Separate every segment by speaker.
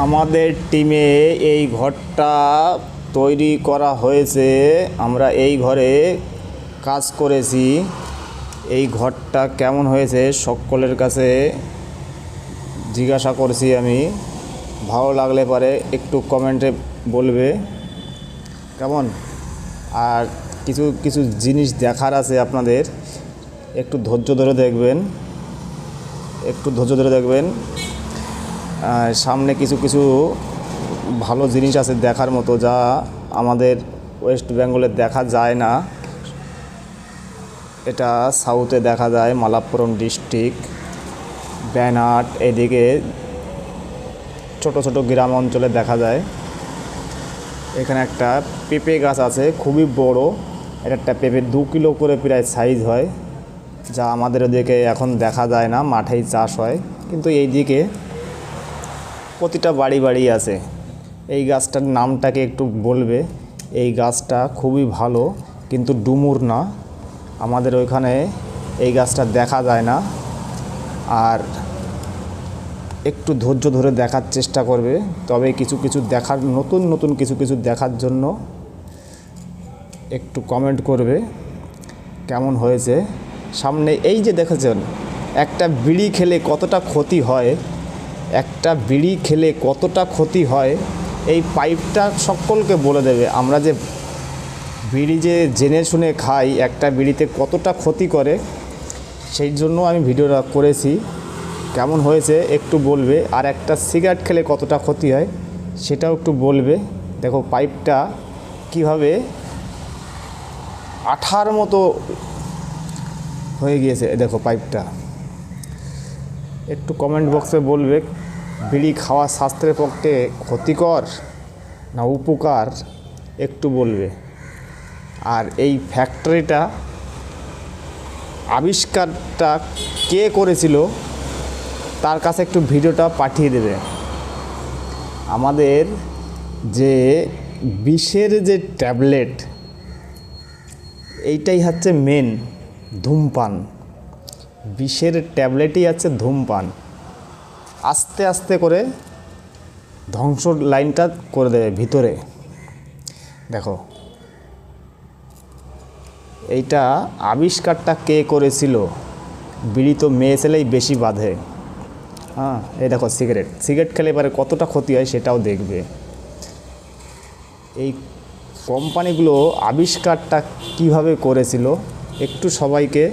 Speaker 1: আমাদের টিমে এই ঘরটা তৈরি করা হয়েছে। আমরা এই ঘরে কাজ করেছি। এই ঘরটা কেমন হয়েছে সকলের কাছে জিজ্ঞাসা করছি আমি। ভালো লাগলে পারে একটু কমেন্টে বলবে কেমন। আর কিছু কিছু জিনিস দেখার আছে আপনাদের, একটু ধৈর্য ধরে দেখবেন। সামনে কিছু কিছু ভালো জিনিস আছে দেখার মতো, যা আমাদের ওয়েস্ট বেঙ্গলে দেখা যায় না। এটা সাউথে দেখা যায়, মালাপ্পুরম ডিস্ট্রিক্ট, ব্যানাট, এদিকে ছোট ছোট গ্রাম অঞ্চলে দেখা যায়। এখানে একটা পেঁপে গাছ আছে, খুবই বড়। একটা পেঁপে 2 কিলো করে প্রায় সাইজ হয়, যা আমাদের ওদিকে এখন দেখা যায় না, মাঠেই চাষ হয়। কিন্তু এই দিকে প্রতিটা বাড়ি আছে। এই গাছটার নামটাকে একটু বলবে। এই গাছটা খুবই ভালো, কিন্তু ডুমুর না। আমাদের ওইখানে এই গাছটা দেখা যায় না। আর একটু ধৈর্য ধরে দেখার চেষ্টা করবে, তবে কিছু কিছু দেখার নতুন কিছু দেখার জন্য একটু কমেন্ট করবে কেমন হয়েছে। সামনে এই যে দেখেছেন, একটা বিড়ি খেলে কতটা ক্ষতি হয়, এই পাইপটা সকলকে বলে দেবে। আমরা যে বিড়ি যে জেনে শুনে খাই, একটা বিড়িতে কতটা ক্ষতি করে, সেই জন্য আমি ভিডিওটা করেছি। কেমন হয়েছে একটু বলবে। আর একটা সিগারেট খেলে কতটা ক্ষতি হয় সেটাও একটু বলবে। দেখো পাইপটা কিভাবে আঠার মতো হয়ে গিয়েছে, দেখো পাইপটা। একটু কমেন্ট বক্সে বলবে বিড়ি খাওয়া স্বাস্থ্যের পক্ষে ক্ষতিকর না উপকার, একটু বলবে। আর এই ফ্যাক্টরিটা আবিষ্কারটা কে করেছিল তার কাছে একটু ভিডিওটা পাঠিয়ে দেবে। আমাদের যে বিষের যে ট্যাবলেট, এইটাই হচ্ছে মেন ধূমপান। বিষের ট্যাবলেটই হচ্ছে ধূমপান। আস্তে আস্তে করে ধ্বংস লাইনটা করে দেবে ভিতরে। দেখো এইটা আবিষ্কারটা কে করেছিল। বিড়ি তো মেয়ে ছেলেই বেশি বাঁধে। এই দেখো সিগারেট খেলে এবারে কতটা ক্ষতি হয় সেটাও দেখবে। এই কোম্পানিগুলো আবিষ্কারটা কিভাবে করেছিল একটু সবাইকে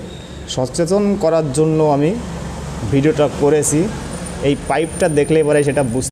Speaker 1: সচেতন করার জন্য আমি ভিডিওটা করেছি। এই পাইপটা দেখলে এবারে সেটা বুঝতে